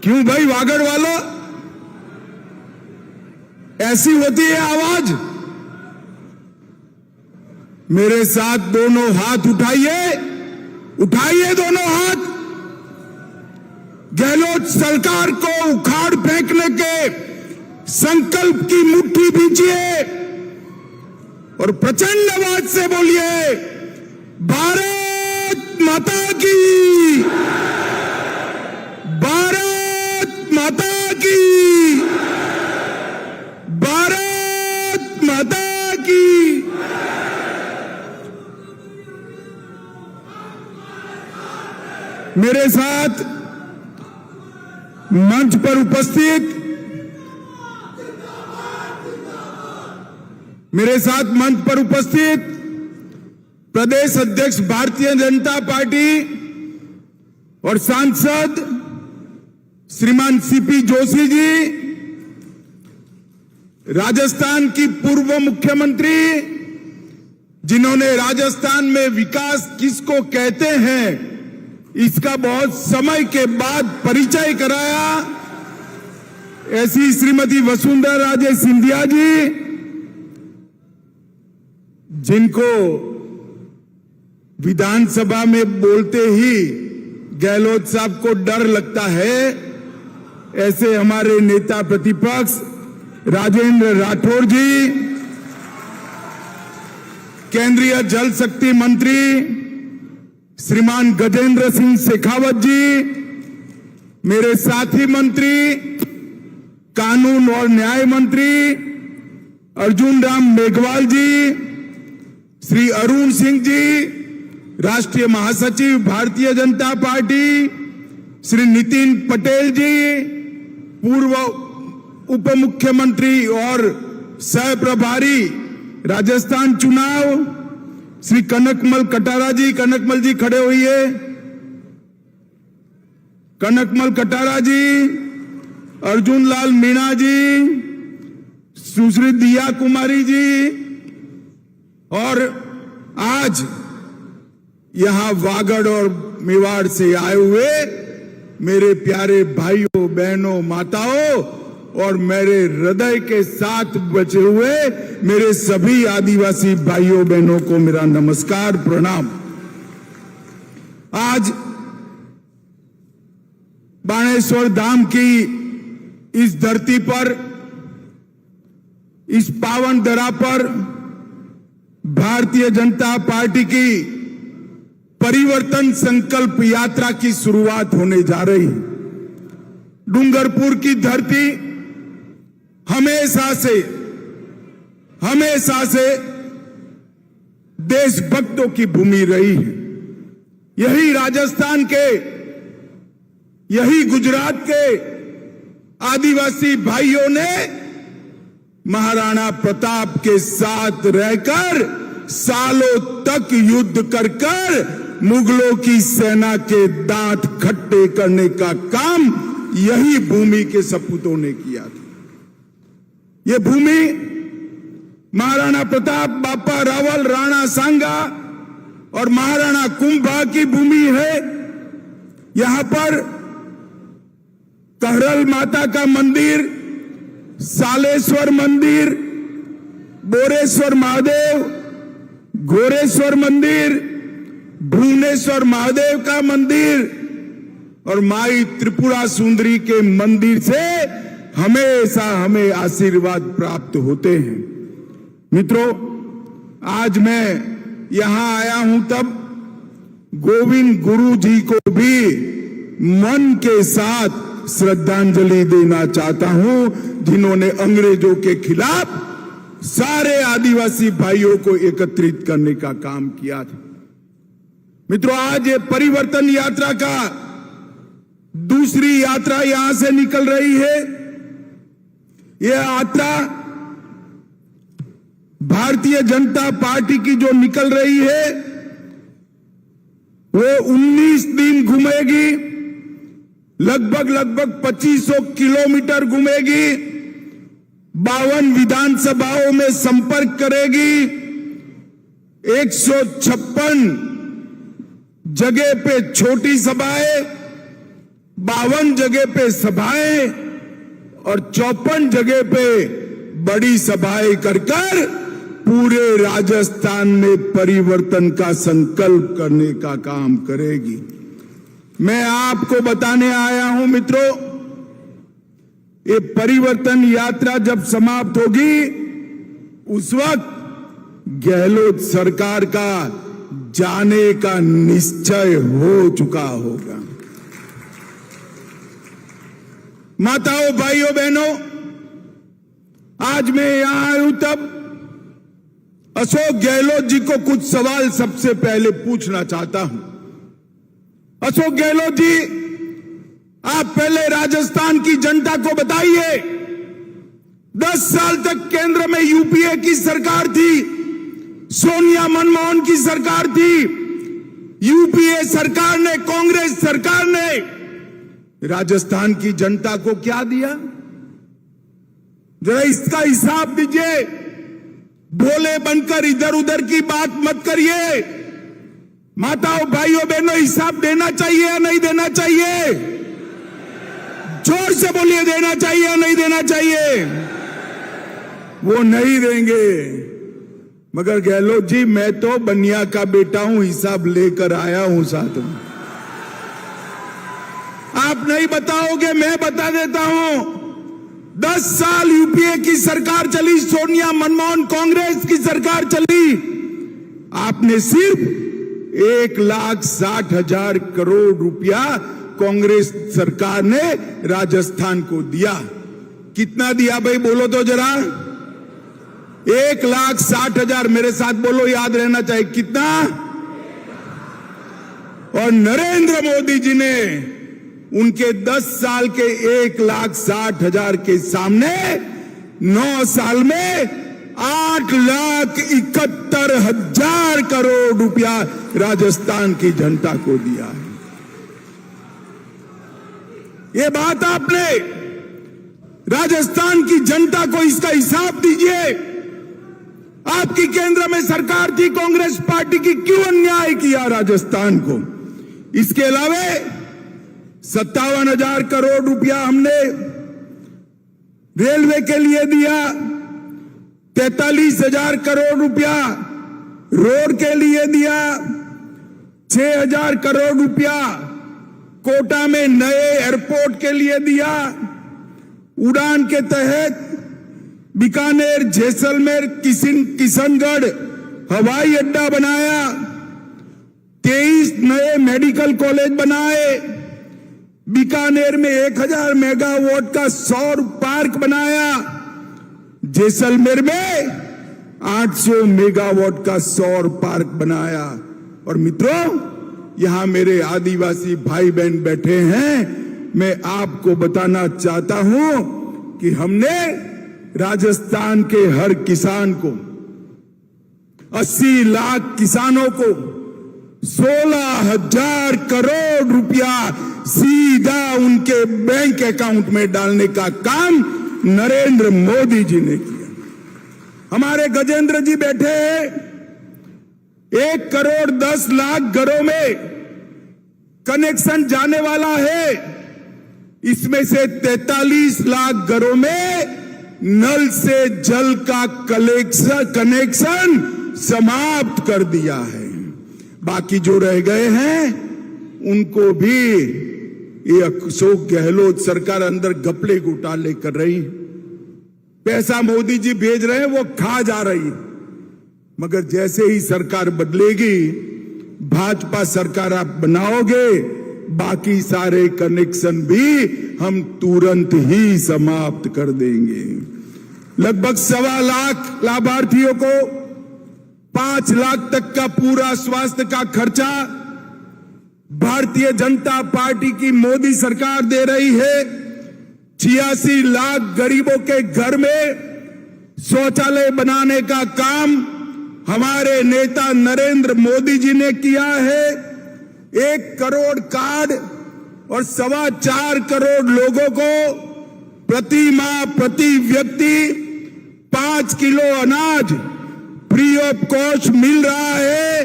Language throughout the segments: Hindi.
क्यों भाई वागड़ वालों, ऐसी होती है आवाज? मेरे साथ दोनों हाथ उठाइए, उठाइए दोनों हाथ। गहलोत सरकार को उखाड़ फेंकने के संकल्प की मुट्ठी भींचिए और प्रचंड आवाज से बोलिए, भारत माता की, भारत माता की, भारत माता की। मेरे साथ मंच पर उपस्थित प्रदेश अध्यक्ष भारतीय जनता पार्टी और सांसद श्रीमान सीपी जोशी जी, राजस्थान की पूर्व मुख्यमंत्री जिन्होंने राजस्थान में विकास किसको कहते हैं इसका बहुत समय के बाद परिचय कराया, ऐसी श्रीमती वसुंधरा राजे सिंधिया जी, जिनको विधानसभा में बोलते ही गहलोत साहब को डर लगता है, ऐसे हमारे नेता प्रतिपक्ष राजेंद्र राठौर जी, केंद्रीय जल शक्ति मंत्री श्रीमान गजेंद्र सिंह शेखावत जी, मेरे साथी मंत्री कानून और न्याय मंत्री अर्जुन राम मेघवाल जी, श्री अरुण सिंह जी, राष्ट्रीय महासचिव भारतीय जनता पार्टी श्री नितिन पटेल जी, पूर्व उप मुख्यमंत्री और सह प्रभारी राजस्थान चुनाव श्री कनकमल कटारा जी, कनकमल जी खड़े होइए, कनकमल कटारा जी, अर्जुन लाल मीणा जी, सुश्री दिया कुमारी जी, और आज यहां वागड़ और मेवाड़ से आए हुए मेरे प्यारे भाइयों बहनों माताओं और मेरे हृदय के साथ बचे हुए मेरे सभी आदिवासी भाइयों बहनों को मेरा नमस्कार प्रणाम। आज बाणेश्वर धाम की इस धरती पर, इस पावन धरा पर भारतीय जनता पार्टी की परिवर्तन संकल्प यात्रा की शुरुआत होने जा रही है। डूंगरपुर की धरती हमेशा से देशभक्तों की भूमि रही है। यही राजस्थान के, यही गुजरात के आदिवासी भाइयों ने महाराणा प्रताप के साथ रहकर सालों तक युद्ध कर मुगलों की सेना के दांत खट्टे करने का काम यही भूमि के सपूतों ने किया था। यह भूमि महाराणा प्रताप, बापा रावल, राणा सांगा और महाराणा कुंभा की भूमि है। यहां पर कहरल माता का मंदिर, सालेश्वर मंदिर, बोरेश्वर महादेव, घोरेश्वर मंदिर, भुवनेश्वर महादेव का मंदिर और माई त्रिपुरा सुंदरी के मंदिर से हमेशा हमें आशीर्वाद प्राप्त होते हैं। मित्रों, आज मैं यहां आया हूं तब गोविंद गुरु जी को भी मन के साथ श्रद्धांजलि देना चाहता हूं, जिन्होंने अंग्रेजों के खिलाफ सारे आदिवासी भाइयों को एकत्रित करने का काम किया था। मित्रों, आज ये परिवर्तन यात्रा का दूसरी यात्रा यहां से निकल रही है। यह यात्रा भारतीय जनता पार्टी की जो निकल रही है वो 19 दिन घूमेगी, लगभग 2500 किलोमीटर घूमेगी, 52 विधानसभाओं में संपर्क करेगी, 156 जगह पे छोटी सभाएं, 52 जगह पे सभाएं और 54 जगह पे बड़ी सभाएं कर पूरे राजस्थान में परिवर्तन का संकल्प करने का काम करेगी। मैं आपको बताने आया हूं मित्रों, ये परिवर्तन यात्रा जब समाप्त होगी उस वक्त गहलोत सरकार का जाने का निश्चय हो चुका होगा। माताओं, भाइयों, बहनों, आज मैं यहां आया हूं तब अशोक गहलोत जी को कुछ सवाल सबसे पहले पूछना चाहता हूं। अशोक गहलोत जी, आप पहले राजस्थान की जनता को बताइए, 10 साल तक केंद्र में यूपीए की सरकार थी, सोनिया मनमोहन की सरकार थी, यूपीए सरकार ने, कांग्रेस सरकार ने राजस्थान की जनता को क्या दिया? जरा इसका हिसाब दीजिए। भोले बनकर इधर उधर की बात मत करिए। माताओं, भाइयों, बहनों, हिसाब देना चाहिए या नहीं देना चाहिए? जोर से बोलिए, देना चाहिए या नहीं देना चाहिए? वो नहीं देंगे। मगर गहलोत जी, मैं तो बनिया का बेटा हूं, हिसाब लेकर आया हूं साथ में। आप नहीं बताओगे, मैं बता देता हूं। 10 साल यूपीए की सरकार चली, सोनिया मनमोहन कांग्रेस की सरकार चली, आपने सिर्फ 1,60,000 करोड़ रुपया कांग्रेस सरकार ने राजस्थान को दिया। कितना दिया भाई, बोलो तो जरा। 1,60,000, मेरे साथ बोलो, याद रहना चाहिए, कितना? और नरेंद्र मोदी जी ने उनके 10 साल के 1,60,000 के सामने 9 साल में 8,71,000 करोड़ रुपया राजस्थान की जनता को दिया है। ये बात आपने राजस्थान की जनता को इसका हिसाब दीजिए। आपकी केंद्र में सरकार थी कांग्रेस पार्टी की, क्यों अन्याय किया राजस्थान को? इसके अलावा 57,000 करोड़ रुपया हमने रेलवे के लिए दिया, 43,000 करोड़ रुपया रोड के लिए दिया, 6,000 करोड़ रुपया कोटा में नए एयरपोर्ट के लिए दिया, उड़ान के तहत बीकानेर, जैसलमेर, किशनगढ़ हवाई अड्डा बनाया, 23 नए मेडिकल कॉलेज बनाए, बीकानेर में 1,000 मेगावाट का सौर पार्क बनाया, जैसलमेर में 800 मेगावाट का सौर पार्क बनाया। और मित्रों, यहां मेरे आदिवासी भाई बहन बैठे हैं, मैं आपको बताना चाहता हूं कि हमने राजस्थान के हर किसान को, 80 लाख किसानों को 16,000 करोड़ रुपया सीधा उनके बैंक अकाउंट में डालने का काम नरेंद्र मोदी जी ने किया। हमारे गजेंद्र जी बैठे हैं, 1,10,00,000 घरों में कनेक्शन जाने वाला है। इसमें से 43 लाख घरों में नल से जल का कनेक्शन समाप्त कर दिया है। बाकी जो रह गए हैं उनको भी ये अशोक गहलोत सरकार अंदर घपले घोटाले कर रही है। पैसा मोदी जी भेज रहे हैं, वो खा जा रही है। मगर जैसे ही सरकार बदलेगी, भाजपा सरकार आप बनाओगे, बाकी सारे कनेक्शन भी हम तुरंत ही समाप्त कर देंगे। लगभग 1.25 लाख लाभार्थियों को 5 लाख तक का पूरा स्वास्थ्य का खर्चा भारतीय जनता पार्टी की मोदी सरकार दे रही है। 86 लाख गरीबों के घर में शौचालय बनाने का काम हमारे नेता नरेंद्र मोदी जी ने किया है। 1 करोड़ कार्ड और 4.25 करोड़ लोगों को प्रति माह, प्रति व्यक्ति 5 किलो अनाज फ्री ऑफ कॉस्ट मिल रहा है।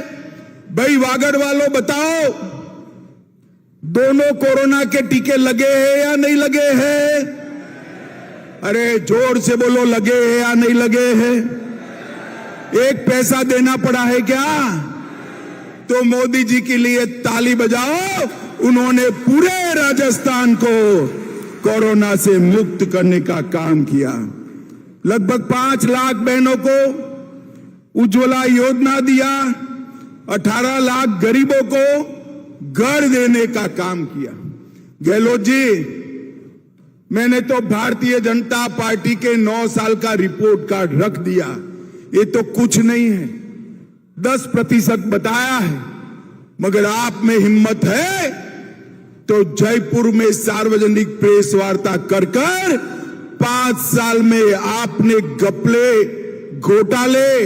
भाई वागड़ वालों बताओ, दोनों कोरोना के टीके लगे हैं या नहीं लगे हैं? अरे जोर से बोलो, लगे हैं या नहीं लगे हैं? एक पैसा देना पड़ा है क्या? तो मोदी जी के लिए ताली बजाओ, उन्होंने पूरे राजस्थान को कोरोना से मुक्त करने का काम किया। लगभग 5 लाख बहनों को उज्ज्वला योजना दिया, 18 लाख गरीबों को घर देने का काम किया। गहलोत जी, मैंने तो भारतीय जनता पार्टी के 9 साल का रिपोर्ट कार्ड रख दिया, ये तो कुछ नहीं है, 10% बताया है। मगर आप में हिम्मत है तो जयपुर में सार्वजनिक प्रेस वार्ता कर 5 साल में आपने घपले, घोटाले,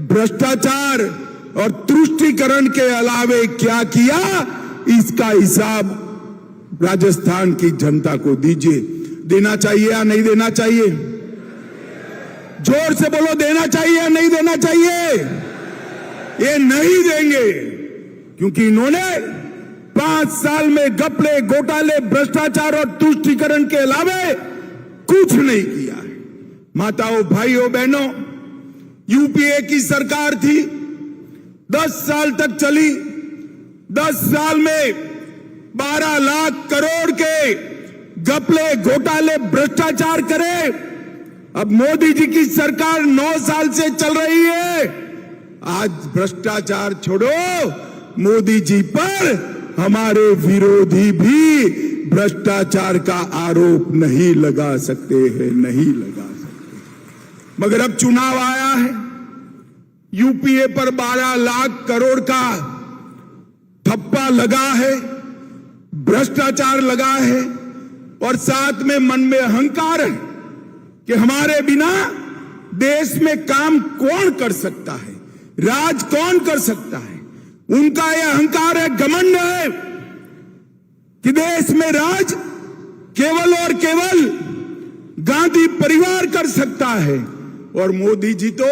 भ्रष्टाचार और तुष्टीकरण के अलावे क्या किया, इसका हिसाब राजस्थान की जनता को दीजिए। देना चाहिए या नहीं देना चाहिए? जोर से बोलो, देना चाहिए या नहीं देना चाहिए? ये नहीं देंगे, क्योंकि इन्होंने 5 साल में घपले, घोटाले, भ्रष्टाचार और तुष्टीकरण के अलावे कुछ नहीं किया है। माताओं, भाइयों, बहनों, यूपीए की सरकार थी, 10 साल तक चली। 10 साल में 12 लाख करोड़ के घपले, घोटाले, भ्रष्टाचार करे। अब मोदी जी की सरकार 9 साल से चल रही है। आज भ्रष्टाचार छोड़ो, मोदी जी पर हमारे विरोधी भी भ्रष्टाचार का आरोप नहीं लगा सकते हैं, नहीं लगा सकते। मगर अब चुनाव आया है, यूपीए पर 12 लाख करोड़ का ठप्पा लगा है, भ्रष्टाचार लगा है, और साथ में मन में अहंकार है कि हमारे बिना देश में काम कौन कर सकता है, राज कौन कर सकता है। उनका यह अहंकार है, घमंड है कि देश में राज केवल और केवल गांधी परिवार कर सकता है, और मोदी जी तो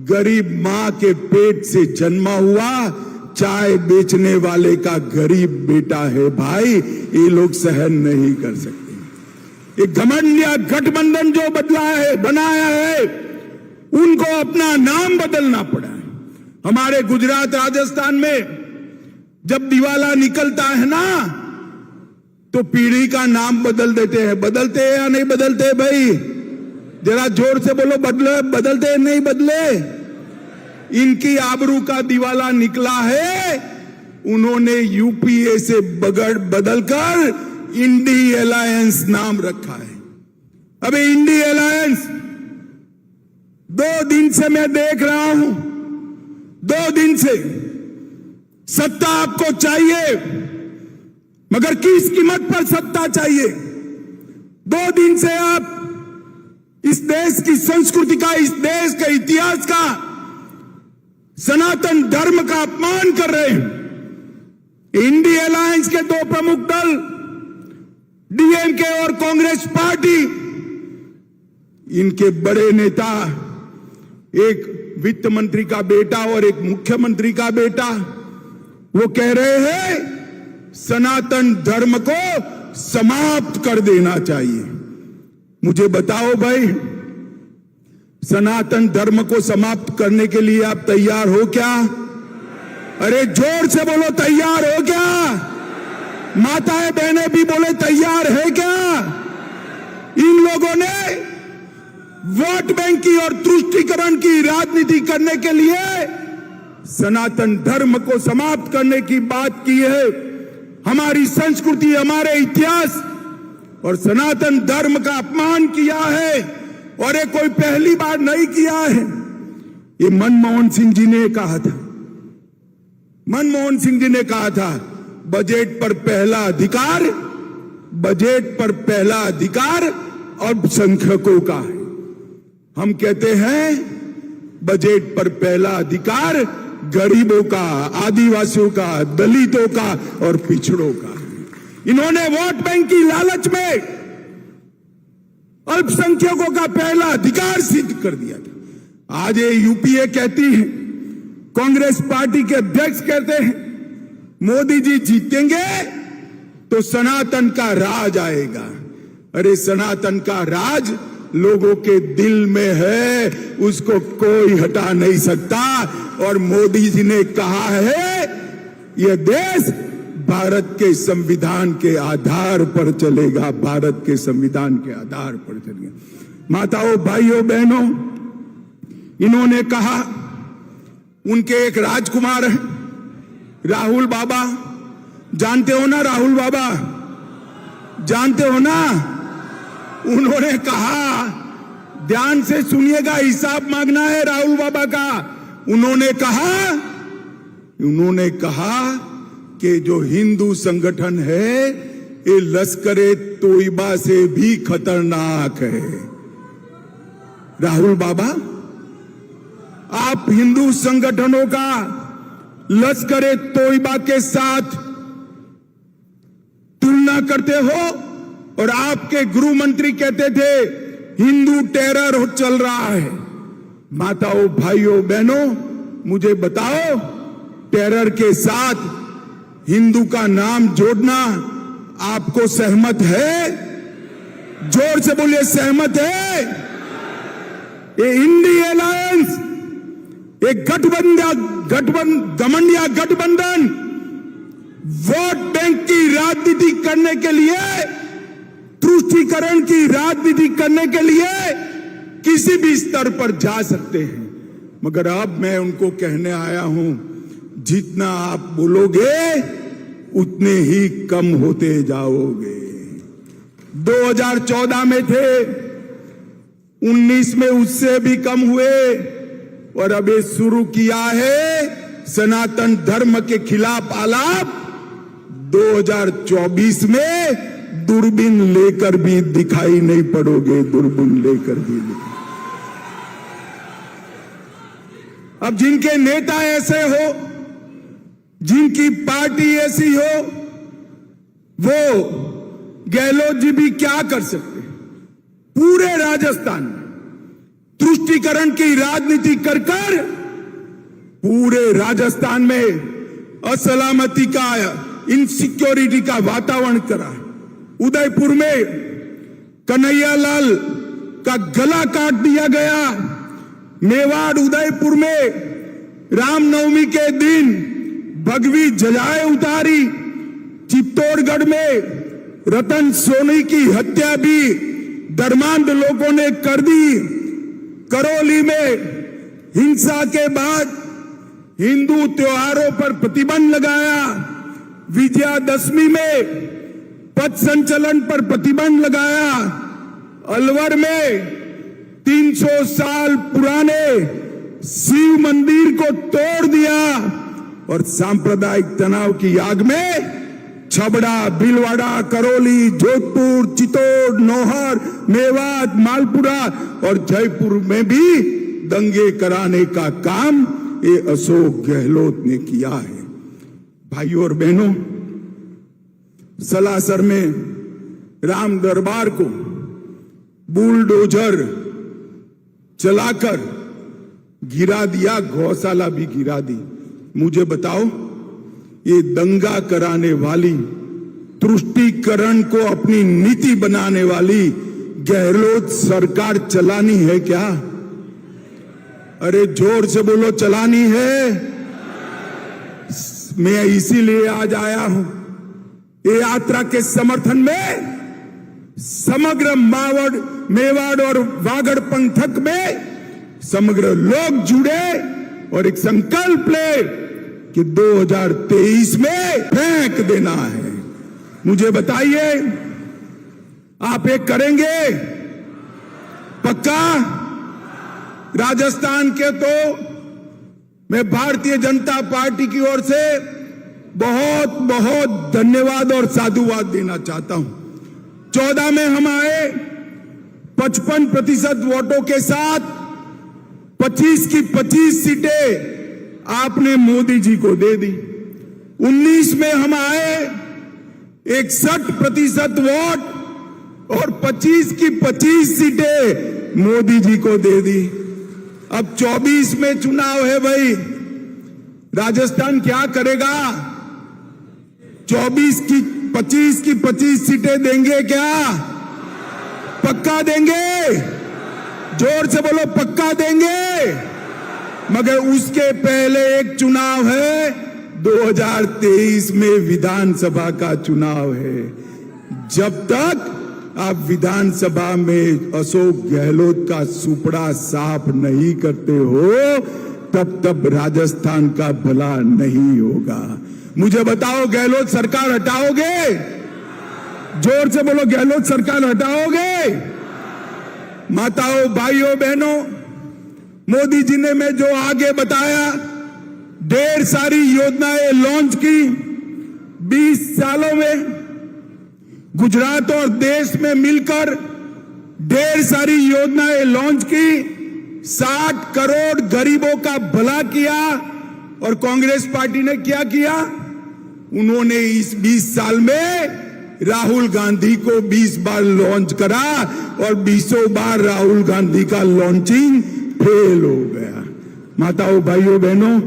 गरीब मां के पेट से जन्मा हुआ चाय बेचने वाले का गरीब बेटा है। भाई, ये लोग सहन नहीं कर सकते। ये घमंड या गठबंधन जो बनाया है, उनको अपना नाम बदलना पड़ा है। हमारे गुजरात, राजस्थान में जब दिवाला निकलता है ना, तो पीढ़ी का नाम बदल देते हैं। बदलते हैं या नहीं बदलते? भाई जरा जोर से बोलो, बदलते हैं नहीं बदले? इनकी आबरू का दिवाला निकला है, उन्होंने यूपीए से बदलकर इंडी अलायंस नाम रखा है। अबे इंडी अलायंस 2 दिन से मैं देख रहा हूं, 2 दिन से सत्ता आपको चाहिए, मगर किस कीमत पर सत्ता चाहिए? 2 दिन से आप इस देश की संस्कृति का, इस देश के इतिहास का, सनातन धर्म का अपमान कर रहे हैं। इंडी अलायंस के 2 प्रमुख दल, डीएमके और कांग्रेस पार्टी, इनके बड़े नेता, एक वित्त मंत्री का बेटा और एक मुख्यमंत्री का बेटा, वो कह रहे हैं सनातन धर्म को समाप्त कर देना चाहिए। मुझे बताओ भाई, सनातन धर्म को समाप्त करने के लिए आप तैयार हो क्या? अरे जोर से बोलो, तैयार हो क्या? माताएं बहनें भी बोले, तैयार है क्या? इन लोगों ने वोट बैंक की और तुष्टीकरण की राजनीति करने के लिए सनातन धर्म को समाप्त करने की बात की है। हमारी संस्कृति, हमारे इतिहास और सनातन धर्म का अपमान किया है, और ये कोई पहली बार नहीं किया है। ये मनमोहन सिंह जी ने कहा था, मनमोहन सिंह जी ने कहा था, बजट पर पहला अधिकार, बजट पर पहला अधिकार अल्पसंख्यकों का है। हम कहते हैं बजट पर पहला अधिकार गरीबों का, आदिवासियों का, दलितों का और पिछड़ों का। इन्होंने वोट बैंक की लालच में अल्पसंख्यकों का पहला अधिकार सिद्ध कर दिया था। आज ये यूपीए कहती है, कांग्रेस पार्टी के अध्यक्ष कहते हैं, मोदी जी जीतेंगे तो सनातन का राज आएगा। अरे सनातन का राज लोगों के दिल में है, उसको कोई हटा नहीं सकता। और मोदी जी ने कहा है यह देश भारत के संविधान के आधार पर चलेगा, भारत के संविधान के आधार पर चलेगा। माताओं, भाइयों, बहनों, इन्होंने कहा, उनके एक राजकुमार है राहुल बाबा, जानते हो ना राहुल बाबा, जानते हो ना। उन्होंने कहा, ध्यान से सुनिएगा, हिसाब मांगना है राहुल बाबा का। उन्होंने कहा कि जो हिंदू संगठन है ये लश्करे तोयबा से भी खतरनाक है। राहुल बाबा, आप हिंदू संगठनों का लश्करे तोयबा के साथ तुलना करते हो, और आपके गृह मंत्री कहते थे हिंदू टेरर चल रहा है। माताओं, भाइयों, बहनों, मुझे बताओ, टेरर के साथ हिंदू का नाम जोड़ना आपको सहमत है? जोर से बोलिए, सहमत है? ये इंडी अलायंस, एक गठबंधन गठबंधन वोट बैंक की राजनीति करने के लिए, तुष्टीकरण की राजनीति करने के लिए किसी भी स्तर पर जा सकते हैं। मगर अब मैं उनको कहने आया हूं, जितना आप बोलोगे उतने ही कम होते जाओगे। 2014 में थे, 19 में उससे भी कम हुए, और अब ये शुरू किया है सनातन धर्म के खिलाफ आलाप। 2024 में दूरबीन लेकर भी दिखाई नहीं पड़ोगे, दूरबीन लेकर भी। अब जिनके नेता ऐसे हो, जिनकी पार्टी ऐसी हो, वो गहलोत जी भी क्या कर सकते? पूरे राजस्थान में तुष्टीकरण की राजनीति कर पूरे राजस्थान में असलामती का, इनसिक्योरिटी का वातावरण करा। उदयपुर में कन्हैयालाल का गला काट दिया गया। मेवाड़ उदयपुर में रामनवमी के दिन भगवी ध्वजाएं उतारी। चित्तौड़गढ़ में रतन सोनी की हत्या भी धर्मांध लोगों ने कर दी। करौली में हिंसा के बाद हिंदू त्योहारों पर प्रतिबंध लगाया। विजयादशमी में पथ संचलन पर प्रतिबंध लगाया। अलवर में 300 साल पुराने शिव मंदिर को तोड़ दिया और सांप्रदायिक तनाव की आग में छबड़ा, भीलवाड़ा, करौली, जोधपुर, चित्तौड़, नौहर, मेवात, मालपुरा और जयपुर में भी दंगे कराने का काम ये अशोक गहलोत ने किया है। भाइयों और बहनों, सलासर में राम दरबार को बुलडोजर चलाकर गिरा दिया, गौशाला भी गिरा दी। मुझे बताओ, ये दंगा कराने वाली, तुष्टीकरण को अपनी नीति बनाने वाली गहलोत सरकार चलानी है क्या? अरे जोर से बोलो, चलानी है? मैं इसीलिए आज आया हूं ये यात्रा के समर्थन में। समग्र मेवाड़ और वागड़ पंथक में समग्र लोग जुड़े और एक संकल्प ले कि 2023 में फेंक देना है। मुझे बताइए, आप एक करेंगे? पक्का? राजस्थान के तो मैं भारतीय जनता पार्टी की ओर से बहुत बहुत धन्यवाद और साधुवाद देना चाहता हूं। 14 में हम आए 55% वोटों के साथ, 25 की 25 सीटें आपने मोदी जी को दे दी। 19 में हम आए 61% वोट और 25 की 25 सीटें मोदी जी को दे दी। अब 24 में चुनाव है भाई, राजस्थान क्या करेगा? 24 की 25 सीटें देंगे क्या? पक्का देंगे? जोर से बोलो, पक्का देंगे। मगर उसके पहले एक चुनाव है, 2023 में विधानसभा का चुनाव है। जब तक आप विधानसभा में अशोक गहलोत का सुपड़ा साफ नहीं करते हो, तब राजस्थान का भला नहीं होगा। मुझे बताओ, गहलोत सरकार हटाओगे? जोर से बोलो, गहलोत सरकार हटाओगे? माताओं, भाइयों, बहनों, मोदी जी ने मैं जो आगे बताया, ढेर सारी योजनाएं लॉन्च की 20 सालों में। गुजरात और देश में मिलकर ढेर सारी योजनाएं लॉन्च की, 60 करोड़ गरीबों का भला किया। और कांग्रेस पार्टी ने क्या किया? उन्होंने इस 20 साल में राहुल गांधी को 20 बार लॉन्च करा और 20 बार राहुल गांधी का लॉन्चिंग फेल हो गया। माताओं, भाइयों, बहनों,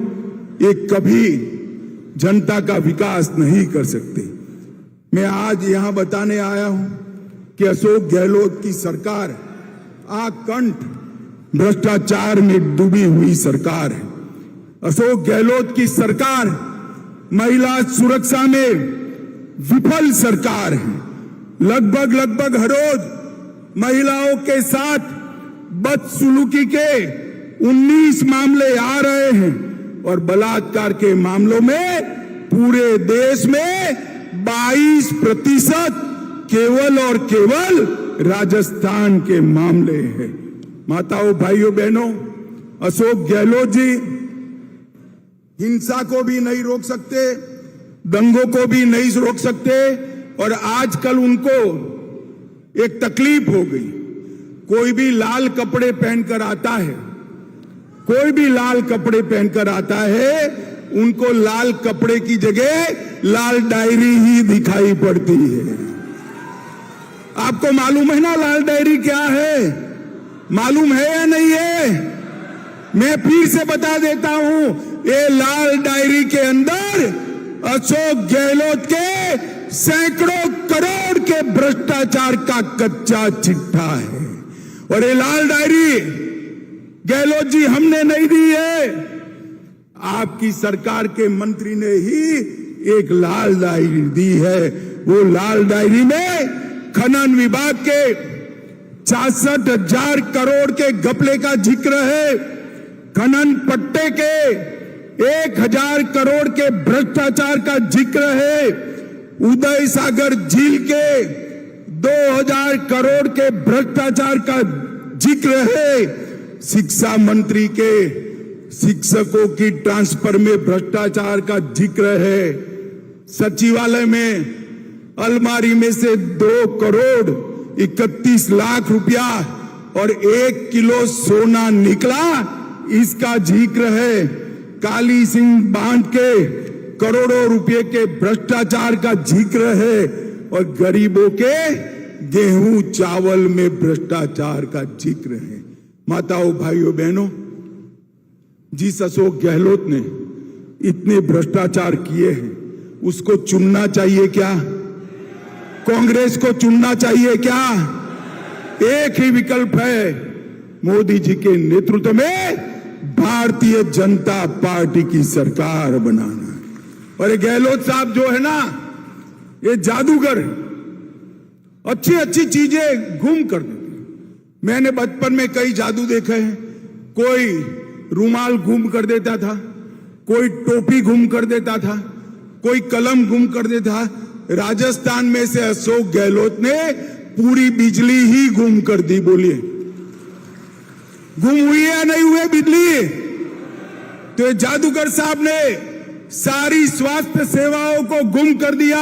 ये कभी जनता का विकास नहीं कर सकते। मैं आज यहां बताने आया हूं कि अशोक गहलोत की सरकार आकंठ भ्रष्टाचार में डूबी हुई सरकार है। अशोक गहलोत की सरकार महिला सुरक्षा में विफल सरकार है। लगभग हर रोज महिलाओं के साथ बदसलूकी के 19 मामले आ रहे हैं और बलात्कार के मामलों में पूरे देश में 22% केवल और केवल राजस्थान के मामले हैं। माताओं, भाइयों, बहनों, अशोक गहलोत जी हिंसा को भी नहीं रोक सकते, दंगों को भी नहीं रोक सकते। और आजकल उनको एक तकलीफ हो गई, कोई भी लाल कपड़े पहनकर आता है, कोई भी लाल कपड़े पहनकर आता है, उनको लाल कपड़े की जगह लाल डायरी ही दिखाई पड़ती है। आपको मालूम है ना लाल डायरी क्या है? मालूम है या नहीं है? मैं फिर से बता देता हूं, ये लाल डायरी के अंदर अशोक गहलोत के सैकड़ों करोड़ के भ्रष्टाचार का कच्चा चिट्ठा है। और ये लाल डायरी गहलोत जी हमने नहीं दी है, आपकी सरकार के मंत्री ने ही एक लाल डायरी दी है। वो लाल डायरी में खनन विभाग के 66,000 करोड़ के घपले का जिक्र है, खनन पट्टे के 1,000 करोड़ के भ्रष्टाचार का जिक्र है, उदय सागर झील के 2,000 करोड़ के भ्रष्टाचार का जिक्र है, शिक्षा मंत्री के शिक्षकों की ट्रांसफर में भ्रष्टाचार का जिक्र है, सचिवालय में अलमारी में से 2 करोड़ 31 लाख रुपया और 1 किलो सोना निकला, इसका जिक्र है, काली सिंह बांध के करोड़ों रुपए के भ्रष्टाचार का जिक्र है और गरीबों के गेहूं चावल में भ्रष्टाचार का जिक्र है। माताओं, भाइयों, बहनों, जिस अशोक गहलोत ने इतने भ्रष्टाचार किए हैं, उसको चुनना चाहिए क्या? कांग्रेस को चुनना चाहिए क्या? एक ही विकल्प है, मोदी जी के नेतृत्व में भारतीय जनता पार्टी की सरकार बनाना। और ये गहलोत साहब जो है ना, ये जादूगर, अच्छी अच्छी चीजें गुम कर देते। मैंने बचपन में कई जादू देखे हैं, कोई रुमाल गुम कर देता था, कोई टोपी गुम कर देता था, कोई कलम गुम कर देता था। राजस्थान में से अशोक गहलोत ने पूरी बिजली ही गुम कर दी। बोलिए, गुम हुई है नहीं हुई बिजली? तो जादूगर साहब ने सारी स्वास्थ्य सेवाओं को गुम कर दिया,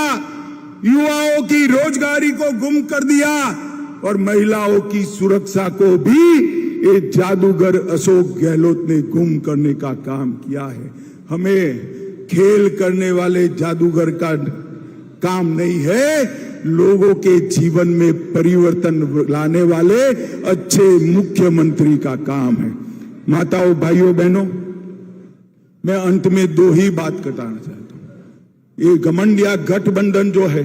युवाओं की रोजगारी को गुम कर दिया और महिलाओं की सुरक्षा को भी ये जादूगर अशोक गहलोत ने गुम करने का काम किया है। हमें खेल करने वाले जादूगर का काम नहीं है, लोगों के जीवन में परिवर्तन लाने वाले अच्छे मुख्यमंत्री का काम है। माताओं, भाइयों, बहनों, मैं अंत में 2 ही बात बताना चाहता हूं। ये घमंडिया गठबंधन जो है,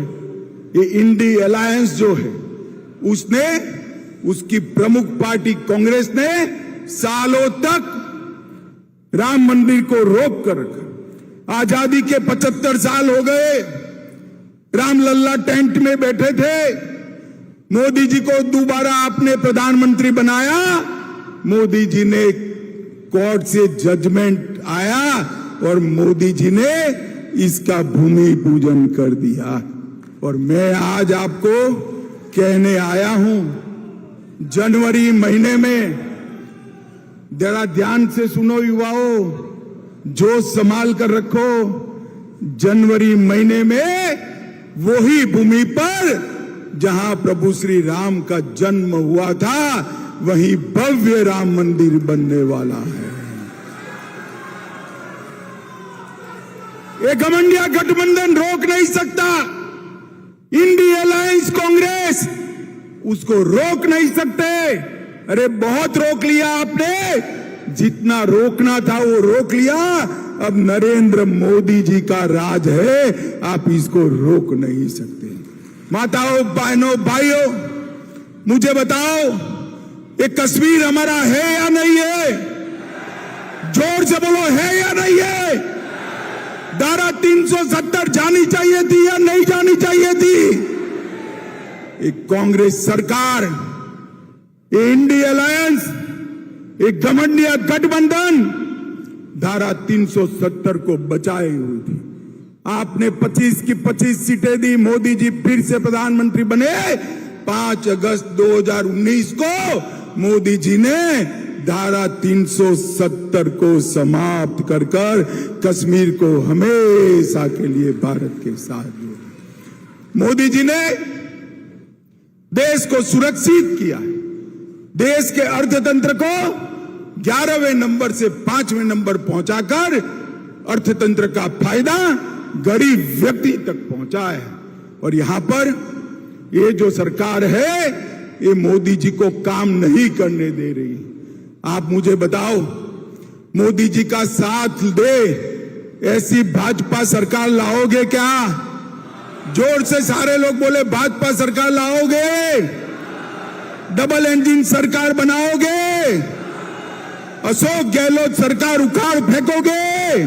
ये इंडी अलायंस जो है, उसने, उसकी प्रमुख पार्टी कांग्रेस ने सालों तक राम मंदिर को रोक कर रखा। आजादी के 75 साल हो गए, रामलल्ला टेंट में बैठे थे। मोदी जी को दोबारा आपने प्रधानमंत्री बनाया, मोदी जी ने कोर्ट से जजमेंट आया और मोदी जी ने इसका भूमि पूजन कर दिया। और मैं आज आपको कहने आया हूं, जनवरी महीने में, जरा ध्यान से सुनो युवाओं, जो संभाल कर रखो, जनवरी महीने में वही भूमि पर जहां प्रभु श्री राम का जन्म हुआ था, वहीं भव्य राम मंदिर बनने वाला है। ये घमंडिया गठबंधन रोक नहीं सकता। इंडी अलायंस कांग्रेस उसको रोक नहीं सकते। अरे बहुत रोक लिया आपने, जितना रोकना था वो रोक लिया। अब नरेंद्र मोदी जी का राज है, आप इसको रोक नहीं सकते। माताओं, बहनों, भाइयों, मुझे बताओ, ये कश्मीर हमारा है या नहीं है? जोर से बोलो, है या नहीं है? धारा 370 जानी चाहिए थी या नहीं जानी चाहिए थी? एक कांग्रेस सरकार, ये इंडी अलायंस, एक घमंडिया गठबंधन धारा 370 को बचाए हुई थी। आपने 25 की 25 सीटें दी, मोदी जी फिर से प्रधानमंत्री बने। 5 अगस्त 2019 को मोदी जी ने धारा 370 को समाप्त कर कर कश्मीर को हमेशा के लिए भारत के साथ जोड़ा। मोदी जी ने देश को सुरक्षित किया, देश के अर्थतंत्र को 11वें नंबर से 5वें नंबर पहुंचाकर अर्थतंत्र का फायदा गरीब व्यक्ति तक पहुंचा है। और यहां पर ये जो सरकार है, ये मोदी जी को काम नहीं करने दे रही। आप मुझे बताओ, मोदी जी का साथ दे ऐसी भाजपा सरकार लाओगे क्या? जोर से सारे लोग बोले, भाजपा सरकार लाओगे? डबल इंजन सरकार बनाओगे? अशोक गहलोत सरकार उखाड़ फेंकोगे?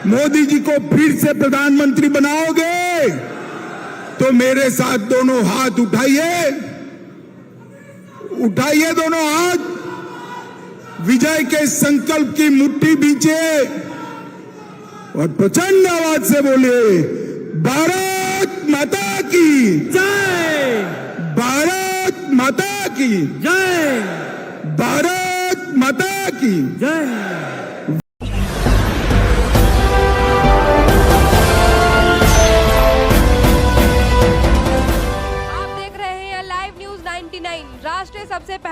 मोदी जी को फिर से प्रधानमंत्री बनाओगे? तो मेरे साथ दोनों हाथ उठाइए, उठाइए दोनों हाथ, विजय के संकल्प की मुट्ठी बींचे और प्रचंड आवाज से बोलिए, भारत माता की जय, भारत माता की जय, भारत माता की जय।